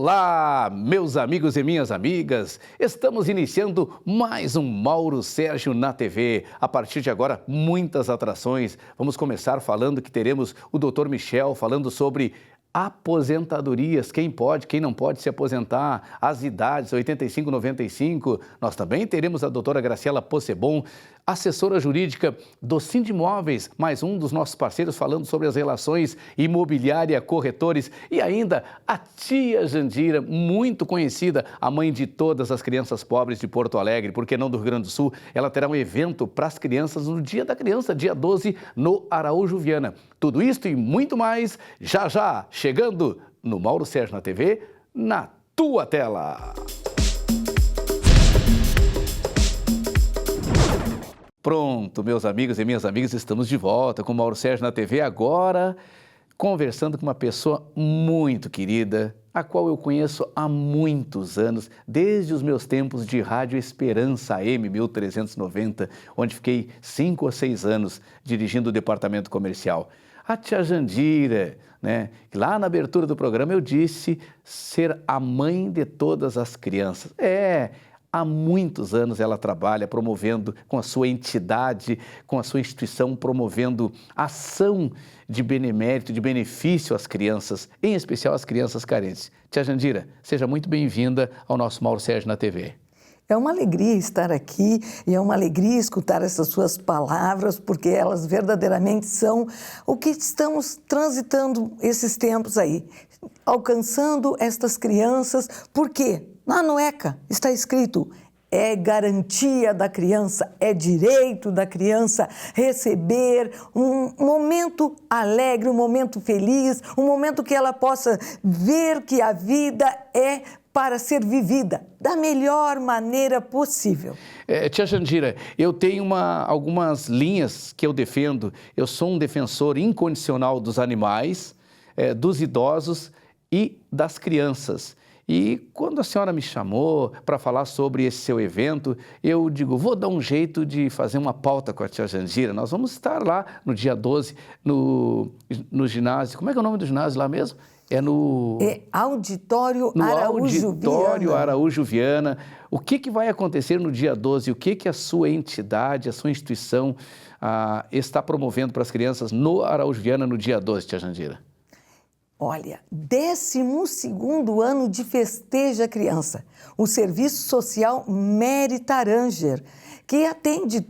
Olá, meus amigos e minhas amigas. Estamos iniciando mais um Mauro Sérgio na TV. A partir de agora, muitas atrações. Vamos começar falando que teremos o Dr. Michel falando sobre aposentadorias, quem pode, quem não pode se aposentar, as idades, 85, 95. Nós também teremos a doutora Graciela Possebon, assessora jurídica do Sindimóveis, mais um dos nossos parceiros falando sobre as relações imobiliária, corretores, e ainda a tia Jandira, muito conhecida, a mãe de todas as crianças pobres de Porto Alegre, por que não do Rio Grande do Sul. Ela terá um evento para as crianças no Dia da Criança, dia 12, no Araújo Viana. Tudo isso e muito mais, já já, chegando no Mauro Sérgio na TV, na tua tela. Pronto, meus amigos e minhas amigas, estamos de volta com o Mauro Sérgio na TV, agora conversando com uma pessoa muito querida, a qual eu conheço há muitos anos, desde os meus tempos de Rádio Esperança AM 1390, onde fiquei 5 ou 6 anos dirigindo o departamento comercial. A tia Jandira, né? Lá na abertura do programa eu disse ser a mãe de todas as crianças. Há muitos anos ela trabalha promovendo com a sua entidade, com a sua instituição, promovendo ação de benemérito, de benefício às crianças, em especial às crianças carentes. Tia Jandira, seja muito bem-vinda ao nosso Mauro Sérgio na TV. É uma alegria estar aqui e é uma alegria escutar essas suas palavras, porque elas verdadeiramente são o que estamos transitando esses tempos aí, alcançando estas crianças, porque lá no ECA está escrito: é garantia da criança, é direito da criança receber um momento alegre, um momento feliz, um momento que ela possa ver que a vida é para ser vivida da melhor maneira possível. Tia Jandira, eu tenho algumas linhas que eu defendo. Eu sou um defensor incondicional dos animais, dos idosos e das crianças. E quando a senhora me chamou para falar sobre esse seu evento, eu digo, vou dar um jeito de fazer uma pauta com a tia Jandira. Nós vamos estar lá no dia 12, no ginásio. Como é que é o nome do ginásio lá mesmo? Auditório Araújo Auditório Araújo Viana. O que vai acontecer no dia 12? O que a sua entidade, a sua instituição está promovendo para as crianças no Araújo Viana no dia 12, tia Jandira? Olha, 12º ano de Festeja Criança, o Serviço Social Meritaranger, que atende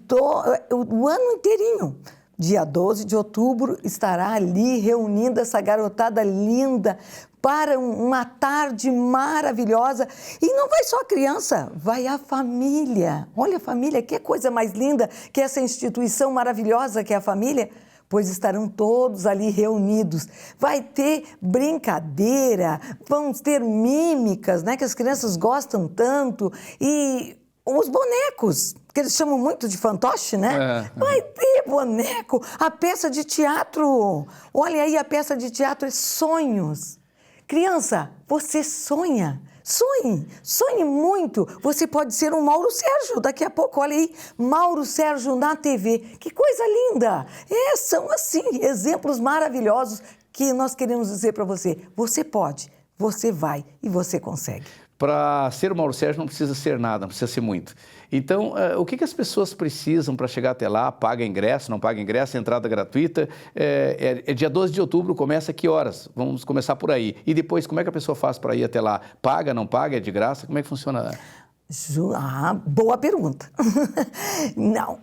o ano inteirinho. Dia 12 de outubro estará ali reunindo essa garotada linda para uma tarde maravilhosa. E não vai só a criança, vai a família. Olha a família, que coisa mais linda que essa instituição maravilhosa que é a família. Pois estarão todos ali reunidos. Vai ter brincadeira, vamos ter mímicas, né, que as crianças gostam tanto, e os bonecos, que eles chamam muito de fantoche, né? Vai ter boneco, a peça de teatro. Olha aí, a peça de teatro é sonhos. Criança, você sonha. Sonhe muito. Você pode ser um Mauro Sérgio daqui a pouco. Olha aí, Mauro Sérgio na TV. Que coisa linda! São assim, exemplos maravilhosos que nós queremos dizer para você. Você pode, você vai e você consegue. Para ser o Mauro Sérgio não precisa ser nada, não precisa ser muito. Então, o que as pessoas precisam para chegar até lá? Paga ingresso, não paga ingresso, entrada gratuita? Dia 12 de outubro, começa que horas? Vamos começar por aí. E depois, como é que a pessoa faz para ir até lá? Paga, não paga, é de graça? Como é que funciona? Boa pergunta.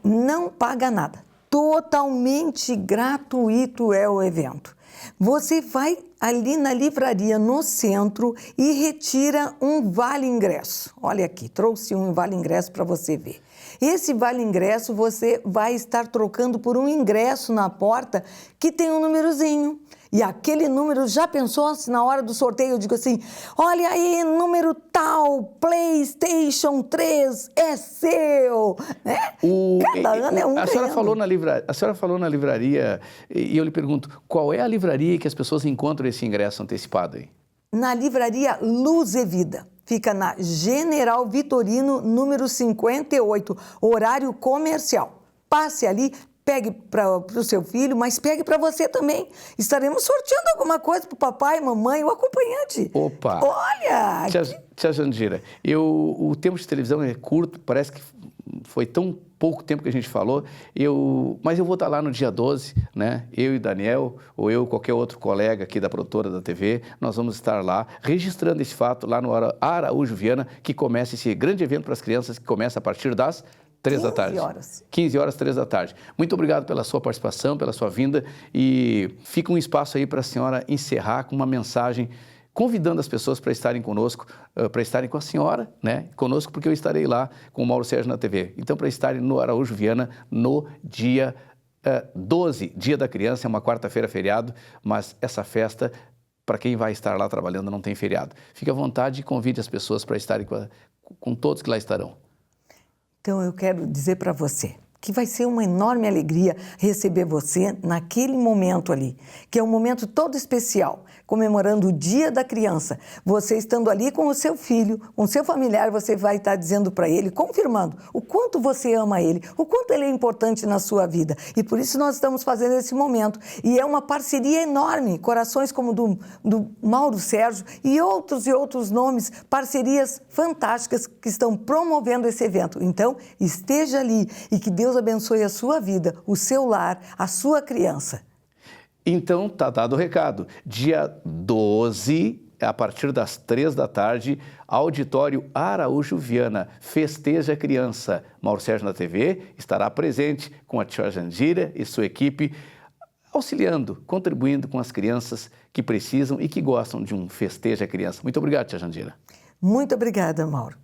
Não paga nada. Totalmente gratuito é o evento. Você vai ali na livraria no centro e retira um vale-ingresso. Olha aqui, trouxe um vale-ingresso para você ver. Esse vale-ingresso você vai estar trocando por um ingresso na porta que tem um númerozinho. E aquele número, já pensou se na hora do sorteio eu digo assim, olha aí, número tal, PlayStation 3 é seu, né? Cada ano é um A senhora falou na livraria e eu lhe pergunto, qual é a livraria que as pessoas encontram esse ingresso antecipado aí? Na livraria Luz e Vida. Fica na General Vitorino, número 58, horário comercial. Passe ali, pegue para o seu filho, mas pegue para você também. Estaremos sorteando alguma coisa para o papai, mamãe, o acompanhante. Opa! Olha, Tia Jandira, o tempo de televisão é curto, parece que foi tão pouco tempo que a gente falou, mas eu vou estar lá no dia 12, né? Eu e Daniel, ou eu, qualquer outro colega aqui da produtora da TV, nós vamos estar lá registrando esse fato lá no Araújo Viana, que começa esse grande evento para as crianças, que começa a partir das 3 da tarde. 15 horas. 15 horas, 3 da tarde. Muito obrigado pela sua participação, pela sua vinda, e fica um espaço aí para a senhora encerrar com uma mensagem convidando as pessoas para estarem conosco, para estarem com a senhora, né, conosco, porque eu estarei lá com o Mauro Sérgio na TV. Então, para estarem no Araújo Viana no dia 12, Dia da Criança, é uma quarta-feira feriado, mas essa festa, para quem vai estar lá trabalhando, não tem feriado. Fique à vontade e convide as pessoas para estarem com todos que lá estarão. Então, eu quero dizer para você que vai ser uma enorme alegria receber você naquele momento ali, que é um momento todo especial, comemorando o Dia da Criança. Você estando ali com o seu filho, com o seu familiar, você vai estar dizendo para ele, confirmando o quanto você ama ele, o quanto ele é importante na sua vida. E por isso nós estamos fazendo esse momento. E é uma parceria enorme, corações como do Mauro Sérgio e outros nomes, parcerias fantásticas que estão promovendo esse evento. Então, esteja ali e que Deus abençoe a sua vida, o seu lar, a sua criança. Então, tá dado o recado. Dia 12, a partir das 3 da tarde, Auditório Araújo Viana, festeja a criança. Mauro Sérgio na TV estará presente com a tia Jandira e sua equipe, auxiliando, contribuindo com as crianças que precisam e que gostam de um festeja a criança. Muito obrigado, tia Jandira. Muito obrigada, Mauro.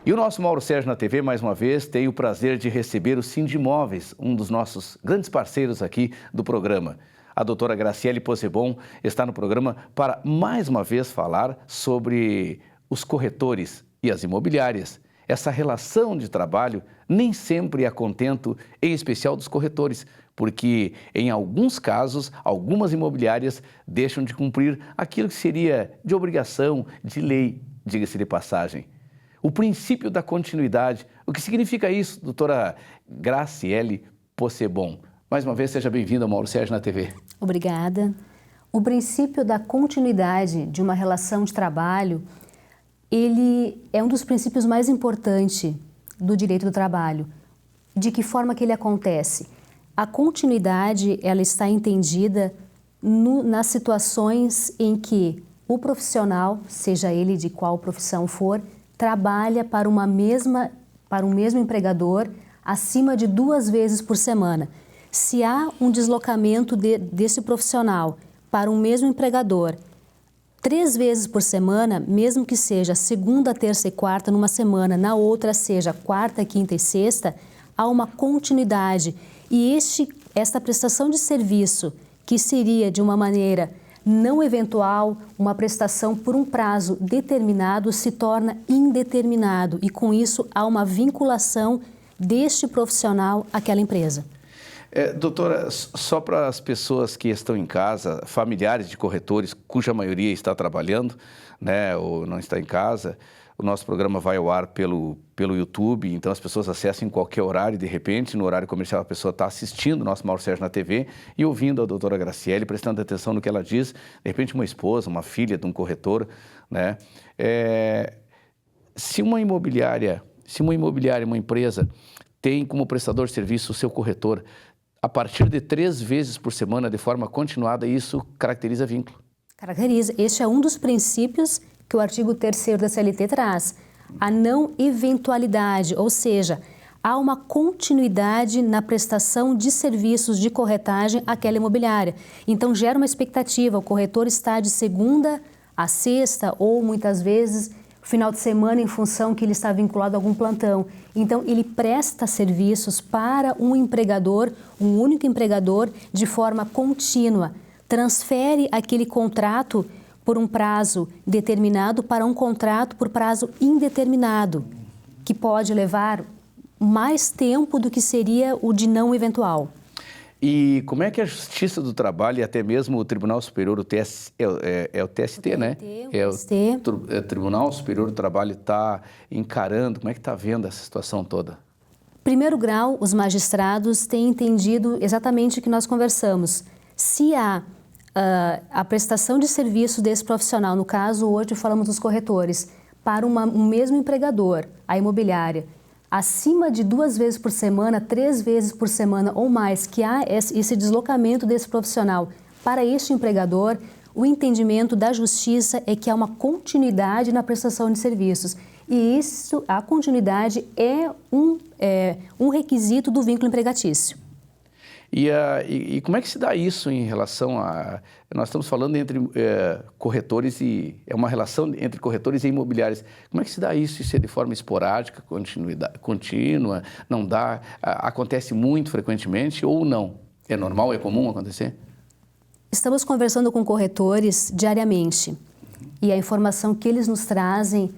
E o nosso Mauro Sérgio na TV, mais uma vez, tem o prazer de receber o Sindimóveis, um dos nossos grandes parceiros aqui do programa. A doutora Graciele Possebon está no programa para, mais uma vez, falar sobre os corretores e as imobiliárias. Essa relação de trabalho nem sempre é a contento, em especial dos corretores, porque, em alguns casos, algumas imobiliárias deixam de cumprir aquilo que seria de obrigação, de lei, diga-se de passagem. O princípio da continuidade. O que significa isso, doutora Graciele Possebon? Mais uma vez, seja bem-vinda ao Mauro Sérgio na TV. Obrigada. O princípio da continuidade de uma relação de trabalho, ele é um dos princípios mais importantes do direito do trabalho. De que forma que ele acontece? A continuidade, ela está entendida nas situações em que o profissional, seja ele de qual profissão for, trabalha para um mesmo empregador acima de 2 vezes por semana. Se há um deslocamento desse profissional para um mesmo empregador 3 vezes por semana, mesmo que seja segunda, terça e quarta numa semana, na outra seja quarta, quinta e sexta, há uma continuidade. E esta prestação de serviço, que seria de uma maneira não eventual, uma prestação por um prazo determinado se torna indeterminado e com isso há uma vinculação deste profissional àquela empresa. Doutora, só para as pessoas que estão em casa, familiares de corretores, cuja maioria está trabalhando, né, ou não está em casa, o nosso programa vai ao ar pelo YouTube, então as pessoas acessam em qualquer horário, de repente, no horário comercial, a pessoa está assistindo o nosso Mauro Sérgio na TV e ouvindo a doutora Graciele, prestando atenção no que ela diz, de repente uma esposa, uma filha de um corretor, né? Se uma imobiliária, uma empresa tem como prestador de serviço o seu corretor, a partir de 3 vezes por semana, de forma continuada, isso caracteriza vínculo? Caracteriza. Este é um dos princípios que o artigo 3º da CLT traz, a não eventualidade, ou seja, há uma continuidade na prestação de serviços de corretagem àquela imobiliária. Então, gera uma expectativa, o corretor está de segunda a sexta ou, muitas vezes, final de semana em função que ele está vinculado a algum plantão. Então, ele presta serviços para um empregador, um único empregador, de forma contínua, transfere aquele contrato por um prazo determinado para um contrato por prazo indeterminado, que pode levar mais tempo do que seria o de não eventual. E como é que a Justiça do Trabalho e até mesmo o Tribunal Superior, o TST, né? O Tribunal Superior do Trabalho está encarando, como é que está vendo essa situação toda? Primeiro grau, os magistrados têm entendido exatamente o que nós conversamos. Se há a prestação de serviço desse profissional, no caso hoje falamos dos corretores, para um mesmo empregador, a imobiliária, acima de 2 vezes por semana, 3 vezes por semana ou mais, que há esse deslocamento desse profissional para este empregador, o entendimento da justiça é que há uma continuidade na prestação de serviços. E a continuidade é um requisito do vínculo empregatício. E como é que se dá isso em relação a... Nós estamos falando entre corretores e... É uma relação entre corretores e imobiliários. Como é que se dá isso? Isso é de forma esporádica, contínua, não dá? Acontece muito frequentemente ou não? É normal, é comum acontecer? Estamos conversando com corretores diariamente. E a informação que eles nos trazem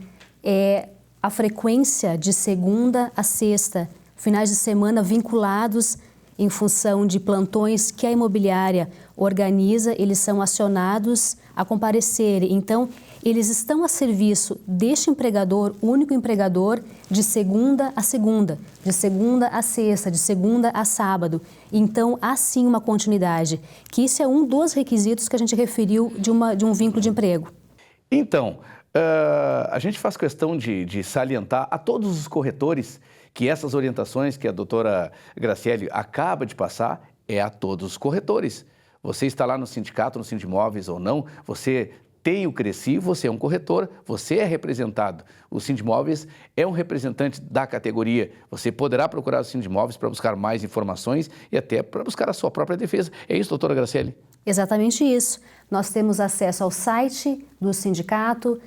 é a frequência de segunda a sexta, finais de semana vinculados em função de plantões que a imobiliária organiza, eles são acionados a comparecer. Então, eles estão a serviço deste empregador, único empregador, de segunda a segunda, de segunda a sexta, de segunda a sábado. Então, há sim uma continuidade, que isso é um dos requisitos que a gente referiu de um vínculo de emprego. Então, a gente faz questão de salientar a todos os corretores que essas orientações que a doutora Graciele acaba de passar é a todos os corretores. Você está lá no sindicato, no Sindimóveis ou não, você tem o Cresci, você é um corretor, você é representado. O Sindimóveis é um representante da categoria. Você poderá procurar o Sindimóveis para buscar mais informações e até para buscar a sua própria defesa. É isso, doutora Graciele? Exatamente isso. Nós temos acesso ao site do sindicato,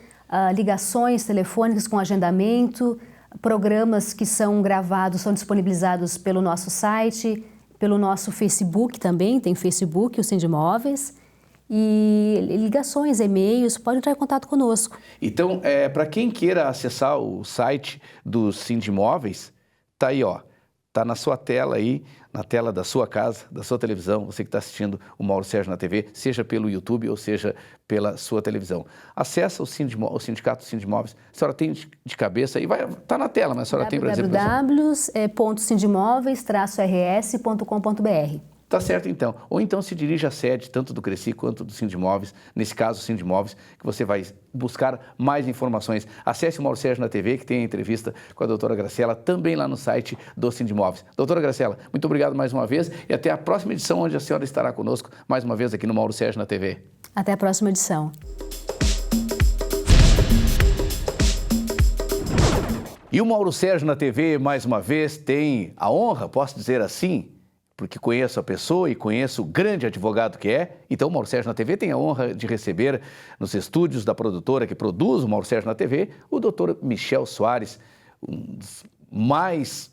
ligações telefônicas com agendamento, programas que são gravados, são disponibilizados pelo nosso site, pelo nosso Facebook também, tem Facebook, o Sindimóveis, e ligações, e-mails, pode entrar em contato conosco. Então, para quem queira acessar o site do Sindimóveis, tá aí, ó, tá na sua tela aí, na tela da sua casa, da sua televisão, você que está assistindo o Mauro Sérgio na TV, seja pelo YouTube ou seja pela sua televisão. Acessa o Sindicato Sindimóveis, a senhora tem de cabeça aí, tá na tela, mas a senhora tem para dizer... www.sindimóveis-rs.com.br. Tá certo, então. Ou então se dirige à sede, tanto do Cresci quanto do Sindimóveis, nesse caso o Sindimóveis, que você vai buscar mais informações. Acesse o Mauro Sérgio na TV, que tem a entrevista com a doutora Graciela, também lá no site do Sindimóveis. Doutora Graciela, muito obrigado mais uma vez e até a próxima edição, onde a senhora estará conosco mais uma vez aqui no Mauro Sérgio na TV. Até a próxima edição. E o Mauro Sérgio na TV, mais uma vez, tem a honra, posso dizer assim, porque conheço a pessoa e conheço o grande advogado que é. Então, o Mauro Sérgio na TV tem a honra de receber nos estúdios da produtora que produz o Mauro Sérgio na TV, o doutor Michel Soares, um dos mais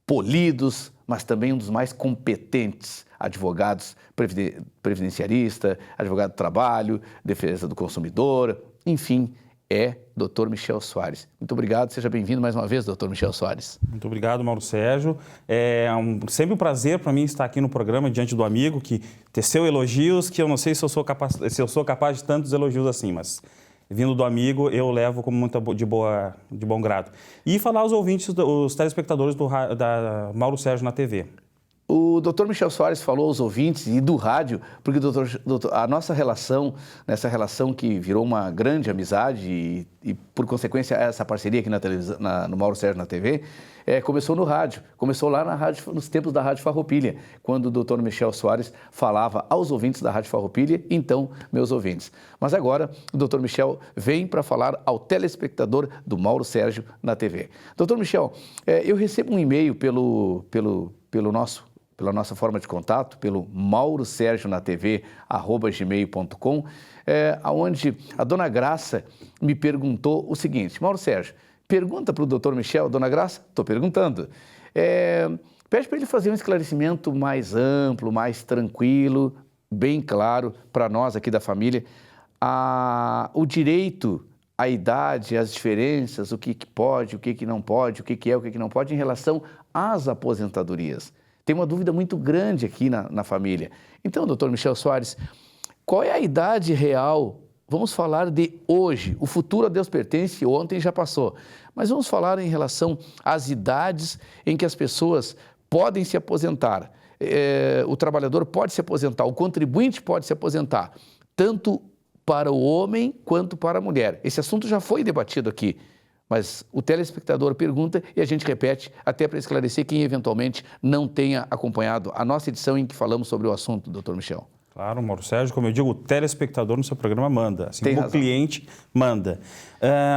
polidos, mas também um dos mais competentes advogados, previdenciarista, advogado do trabalho, defesa do consumidor, enfim, é Dr. Michel Soares. Muito obrigado, seja bem-vindo mais uma vez, Dr. Michel Soares. Muito obrigado, Mauro Sérgio. É sempre um prazer para mim estar aqui no programa, diante do amigo, que teceu elogios, que eu não sei se eu sou capaz de tantos elogios assim, mas vindo do amigo, eu levo como de bom grado. E falar aos ouvintes, os telespectadores da Mauro Sérgio na TV. O doutor Michel Soares falou aos ouvintes e do rádio, porque a nossa relação, nessa relação que virou uma grande amizade e por consequência, essa parceria aqui na televisão, no Mauro Sérgio na TV, começou no rádio. Começou lá na rádio, nos tempos da Rádio Farroupilha, quando o doutor Michel Soares falava aos ouvintes da Rádio Farroupilha, então, meus ouvintes. Mas agora, o doutor Michel vem para falar ao telespectador do Mauro Sérgio na TV. Doutor Michel, eu recebo um e-mail pela nossa forma de contato, pelo maurosergionatv@gmail.com, onde a dona Graça me perguntou o seguinte: Mauro Sérgio, pergunta para o doutor Michel. Dona Graça, estou perguntando. Pede para ele fazer um esclarecimento mais amplo, mais tranquilo, bem claro para nós aqui da família, o direito, a idade, as diferenças, o que pode, o que não pode, o que é, o que não pode em relação às aposentadorias. Tem uma dúvida muito grande aqui na família. Então, doutor Michel Soares, qual é a idade real? Vamos falar de hoje. O futuro a Deus pertence, ontem já passou. Mas vamos falar em relação às idades em que as pessoas podem se aposentar. o trabalhador pode se aposentar, o contribuinte pode se aposentar, tanto para o homem quanto para a mulher. Esse assunto já foi debatido aqui, mas o telespectador pergunta e a gente repete até para esclarecer quem eventualmente não tenha acompanhado a nossa edição em que falamos sobre o assunto, doutor Michel. Claro, Mauro Sérgio, como eu digo, o telespectador no seu programa manda, assim Tem como razão. o cliente manda.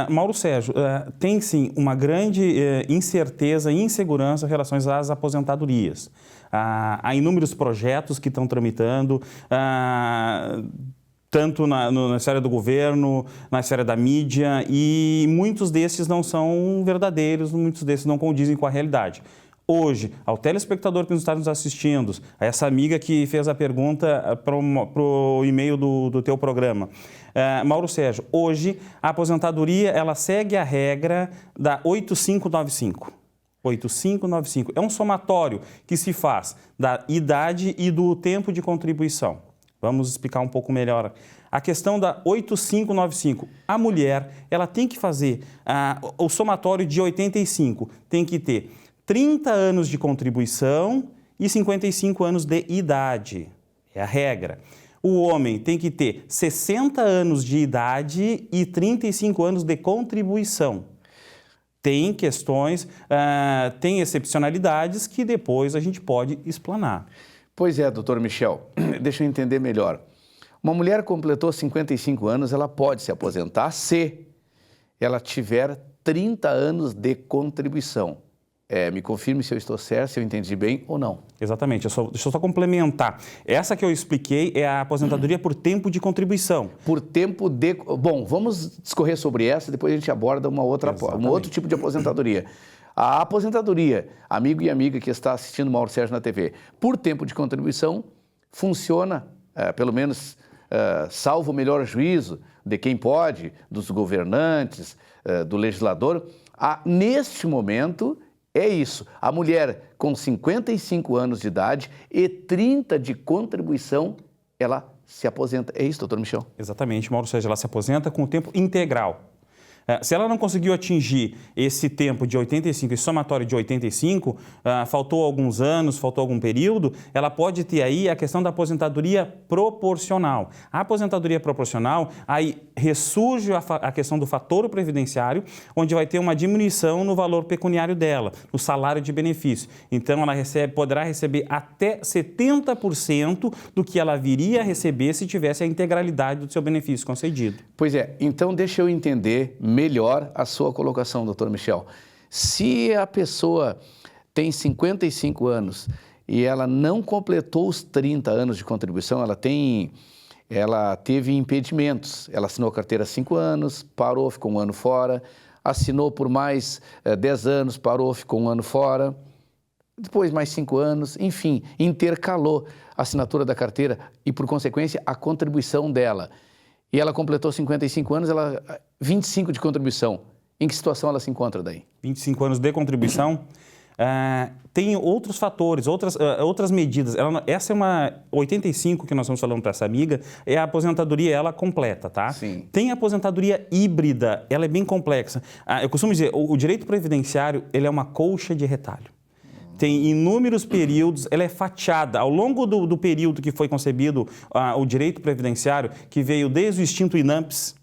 Mauro Sérgio, tem sim uma grande incerteza e insegurança em relação às aposentadorias. Há inúmeros projetos que estão tramitando, tanto na esfera do governo, na esfera da mídia, e muitos desses não são verdadeiros, muitos desses não condizem com a realidade. Hoje, ao telespectador que nos está nos assistindo, a essa amiga que fez a pergunta para o e-mail do teu programa, Mauro Sérgio, hoje a aposentadoria ela segue a regra da 8595. 8595 é um somatório que se faz da idade e do tempo de contribuição. Vamos explicar um pouco melhor. A questão da 8595, a mulher ela tem que fazer o somatório de 85, tem que ter 30 anos de contribuição e 55 anos de idade. É a regra. O homem tem que ter 60 anos de idade e 35 anos de contribuição. Tem questões, tem excepcionalidades que depois a gente pode explanar. Pois é, doutor Michel, deixa eu entender melhor. Uma mulher completou 55 anos, ela pode se aposentar se ela tiver 30 anos de contribuição. Me confirme se eu estou certo, se eu entendi bem ou não. Exatamente, deixa eu só complementar. Essa que eu expliquei é a aposentadoria por tempo de contribuição. Por tempo de... Bom, vamos discorrer sobre essa, depois a gente aborda um outro tipo de aposentadoria. A aposentadoria, amigo e amiga que está assistindo Mauro Sérgio na TV, por tempo de contribuição, funciona, pelo menos, salvo o melhor juízo de quem pode, dos governantes, do legislador, neste momento... É isso, a mulher com 55 anos de idade e 30 de contribuição, ela se aposenta. É isso, doutor Michel? Exatamente, Mauro Sérgio, ela se aposenta com o tempo integral. Se ela não conseguiu atingir esse tempo de 85, esse somatório de 85, faltou alguns anos, faltou algum período, ela pode ter aí a questão da aposentadoria proporcional. A aposentadoria proporcional, aí ressurge a questão do fator previdenciário, onde vai ter uma diminuição no valor pecuniário dela, no salário de benefício. Então, ela poderá receber até 70% do que ela viria a receber se tivesse a integralidade do seu benefício concedido. Pois é, então deixa eu entender melhor a sua colocação, doutor Michel. Se a pessoa tem 55 anos e ela não completou os 30 anos de contribuição, ela teve impedimentos. Ela assinou a carteira há 5 anos, parou, ficou 1 ano fora, assinou por mais 10 anos, parou, ficou 1 ano fora, depois mais 5 anos, enfim, intercalou a assinatura da carteira e, por consequência, a contribuição dela. E ela completou 55 anos, 25 de contribuição. Em que situação ela se encontra daí? 25 anos de contribuição. Tem outros fatores, outras medidas. Essa é uma 85 que nós estamos falando para essa amiga, é a aposentadoria ela completa, tá? Sim. Tem a aposentadoria híbrida, ela é bem complexa. Eu costumo dizer, o direito previdenciário ele é uma colcha de retalho. Tem inúmeros períodos, ela é fatiada. Ao longo do período que foi concebido o direito previdenciário, que veio desde o extinto INAMPS,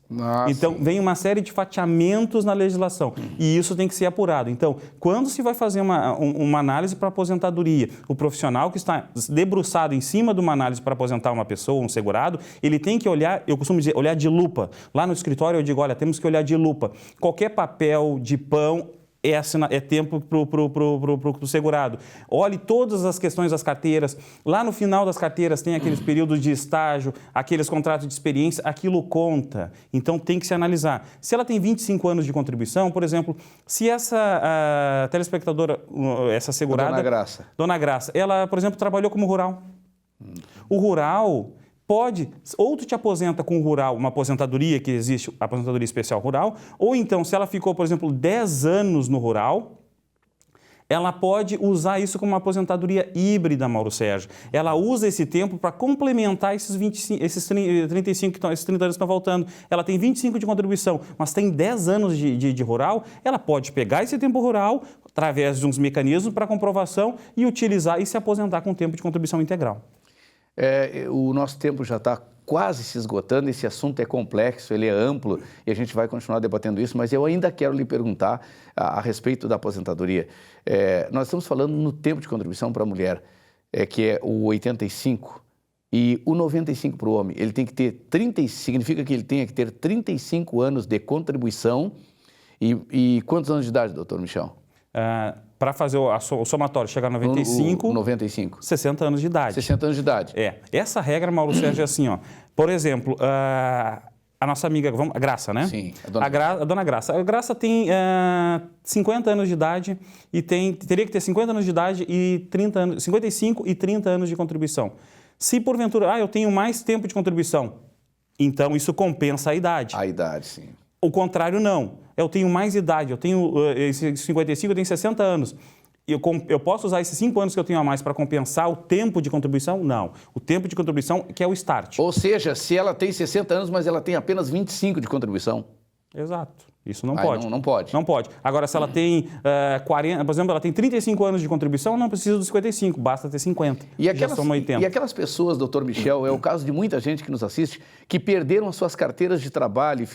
então vem uma série de fatiamentos na legislação e isso tem que ser apurado. Então, quando se vai fazer uma análise para aposentadoria, o profissional que está debruçado em cima de uma análise para aposentar uma pessoa, um segurado, ele tem que olhar, eu costumo dizer, olhar de lupa. Lá no escritório eu digo, olha, temos que olhar de lupa. Qualquer papel de pão é tempo para o segurado. Olhe todas as questões das carteiras. Lá no final das carteiras tem aqueles períodos de estágio, aqueles contratos de experiência, aquilo conta. Então tem que se analisar. Se ela tem 25 anos de contribuição, por exemplo, se essa telespectadora, essa segurada... Dona Graça, ela, por exemplo, trabalhou como rural. O rural... ou tu te aposenta com o rural, uma aposentadoria que existe, a aposentadoria especial rural, ou então, se ela ficou, por exemplo, 10 anos no rural, ela pode usar isso como uma aposentadoria híbrida, Mauro Sérgio. Ela usa esse tempo para complementar esses 30 anos que estão faltando. Ela tem 25 de contribuição, mas tem 10 anos de rural. Ela pode pegar esse tempo rural através de uns mecanismos para comprovação e utilizar e se aposentar com tempo de contribuição integral. O nosso tempo já está quase se esgotando, esse assunto é complexo, ele é amplo e a gente vai continuar debatendo isso, mas eu ainda quero lhe perguntar a respeito da aposentadoria. Nós estamos falando no tempo de contribuição para a mulher, que é o 85, e o 95 para o homem. Ele tem que ter 30, significa que ele tenha que ter 35 anos de contribuição e quantos anos de idade, doutor Michel? Para fazer o somatório, chegar a 95, 95. 60 anos de idade. 60 anos de idade. Essa regra, Mauro Sérgio, é assim, ó. Por exemplo, a nossa amiga, a Graça, né? Sim, a dona Graça. A Graça tem 50 anos de idade e teria que ter 50 anos de idade e 55 e 30 anos de contribuição. Se porventura, eu tenho mais tempo de contribuição, então isso compensa a idade. A idade, sim. O contrário, não. Eu tenho mais idade, eu tenho 55, eu tenho 60 anos. Eu posso usar esses 5 anos que eu tenho a mais para compensar o tempo de contribuição? Não. O tempo de contribuição que é o start. Ou seja, se ela tem 60 anos, mas ela tem apenas 25 de contribuição. Exato. Isso não pode. Não pode. Não pode. Agora, se ela tem 40, por exemplo, ela tem 35 anos de contribuição, não precisa dos 55, basta ter 50. E aquelas pessoas, doutor Michel, é o caso de muita gente que nos assiste, que perderam as suas carteiras de trabalho,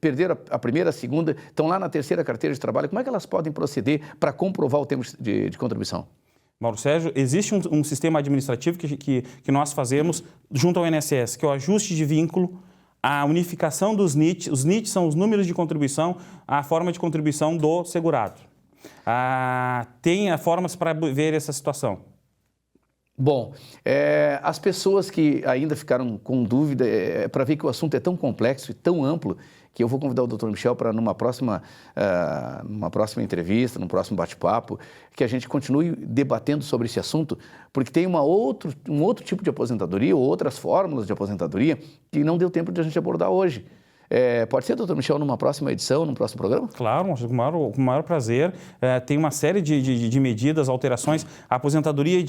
perderam a primeira, a segunda, estão lá na terceira carteira de trabalho. Como é que elas podem proceder para comprovar o tempo de contribuição? Mauro Sérgio, existe um sistema administrativo que nós fazemos junto ao INSS, que é o ajuste de vínculo, a unificação dos NIT. Os NIT são os números de contribuição, a forma de contribuição do segurado. Tem formas para ver essa situação. Bom, as pessoas que ainda ficaram com dúvida, para ver que o assunto é tão complexo e tão amplo, que eu vou convidar o Dr. Michel para numa próxima entrevista, num próximo bate-papo, que a gente continue debatendo sobre esse assunto, porque tem um outro tipo de aposentadoria ou outras fórmulas de aposentadoria que não deu tempo de a gente abordar hoje. Pode ser, doutor Michel, numa próxima edição, num próximo programa? Claro, com o maior prazer. Tem uma série de medidas, alterações. A aposentadoria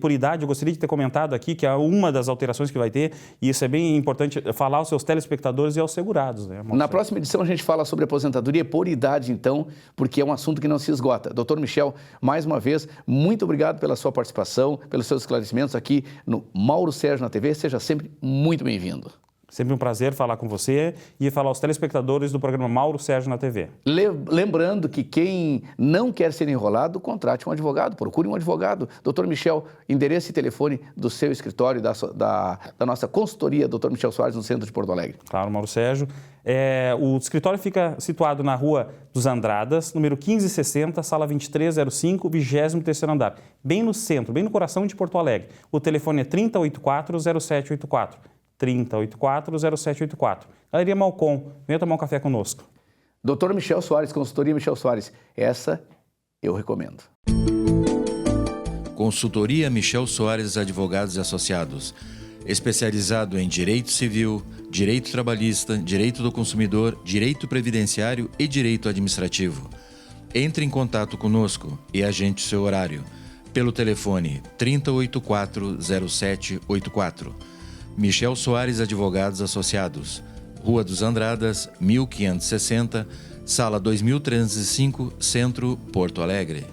por idade, eu gostaria de ter comentado aqui, que é uma das alterações que vai ter, e isso é bem importante falar aos seus telespectadores e aos segurados. Né? Na próxima edição a gente fala sobre aposentadoria por idade, então, porque é um assunto que não se esgota. Doutor Michel, mais uma vez, muito obrigado pela sua participação, pelos seus esclarecimentos aqui no Mauro Sérgio na TV. Seja sempre muito bem-vindo. Sempre um prazer falar com você e falar aos telespectadores do programa Mauro Sérgio na TV. Lembrando que quem não quer ser enrolado, contrate um advogado, procure um advogado. Doutor Michel, endereço e telefone do seu escritório, da nossa consultoria, Dr. Michel Soares, no centro de Porto Alegre. Claro, Mauro Sérgio. O escritório fica situado na Rua dos Andradas, número 1560, sala 2305, 23º andar. Bem no centro, bem no coração de Porto Alegre. O telefone é 3084-0784. 3084-0784. Galeria Malcom, venha tomar um café conosco. Dr. Michel Soares, consultoria Michel Soares. Essa eu recomendo. Consultoria Michel Soares Advogados e Associados. Especializado em direito civil, direito trabalhista, direito do consumidor, direito previdenciário e direito administrativo. Entre em contato conosco e agende seu horário pelo telefone 3084-0784. Michel Soares Advogados Associados, Rua dos Andradas, 1560, Sala 2305, Centro, Porto Alegre.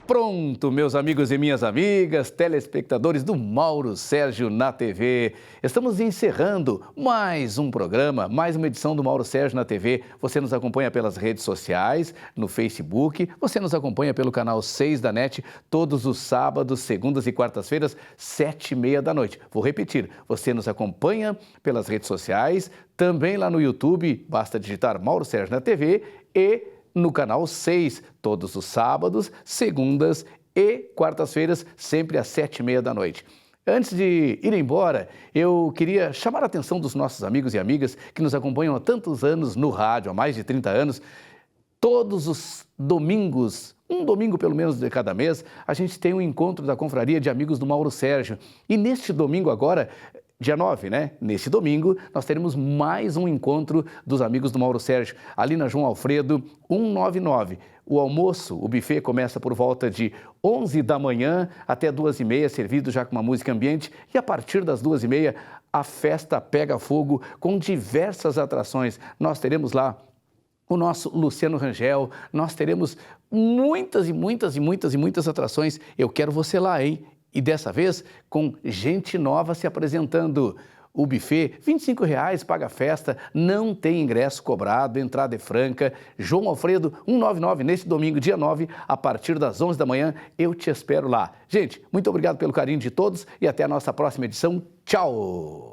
Pronto, meus amigos e minhas amigas, telespectadores do Mauro Sérgio na TV. Estamos encerrando mais um programa, mais uma edição do Mauro Sérgio na TV. Você nos acompanha pelas redes sociais, no Facebook, você nos acompanha pelo canal 6 da NET, todos os sábados, segundas e quartas-feiras, 7h30 da noite. Vou repetir, você nos acompanha pelas redes sociais, também lá no YouTube, basta digitar Mauro Sérgio na TV e no canal 6, todos os sábados, segundas e quartas-feiras, sempre às 7h30 da noite. Antes de ir embora, eu queria chamar a atenção dos nossos amigos e amigas que nos acompanham há tantos anos no rádio, há mais de 30 anos. Todos os domingos, um domingo pelo menos de cada mês, a gente tem um encontro da Confraria de Amigos do Mauro Sérgio. E neste domingo agora, dia 9, né? Nesse domingo, nós teremos mais um encontro dos amigos do Mauro Sérgio, ali na João Alfredo 199. O almoço, o buffet começa por volta de 11 da manhã até 2h30, servido já com uma música ambiente. E a partir das 2h30, a festa pega fogo com diversas atrações. Nós teremos lá o nosso Luciano Rangel, nós teremos muitas atrações. Eu quero você lá, hein? E dessa vez com gente nova se apresentando. O buffet, R$ 25, paga a festa, não tem ingresso cobrado, entrada é franca. João Alfredo 199, neste domingo, dia 9, a partir das 11 da manhã, eu te espero lá. Gente, muito obrigado pelo carinho de todos e até a nossa próxima edição. Tchau!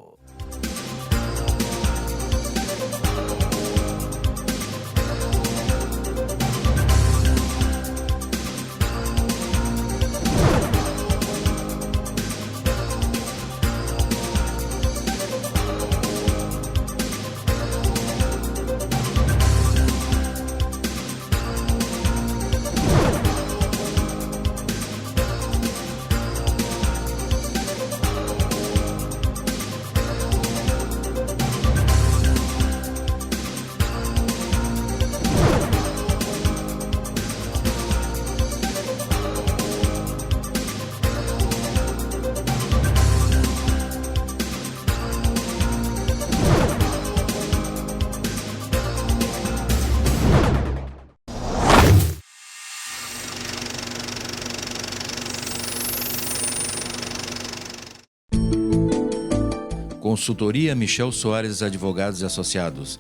Consultoria Michel Soares Advogados e Associados,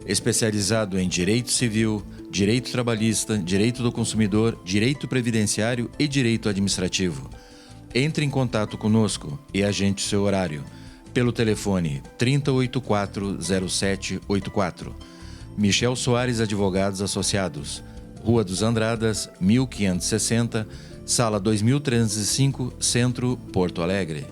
especializado em direito civil, direito trabalhista, direito do consumidor, direito previdenciário e direito administrativo. Entre em contato conosco e agende seu horário pelo telefone 3084-0784. Michel Soares Advogados Associados, Rua dos Andradas, 1560, Sala 2305, Centro, Porto Alegre.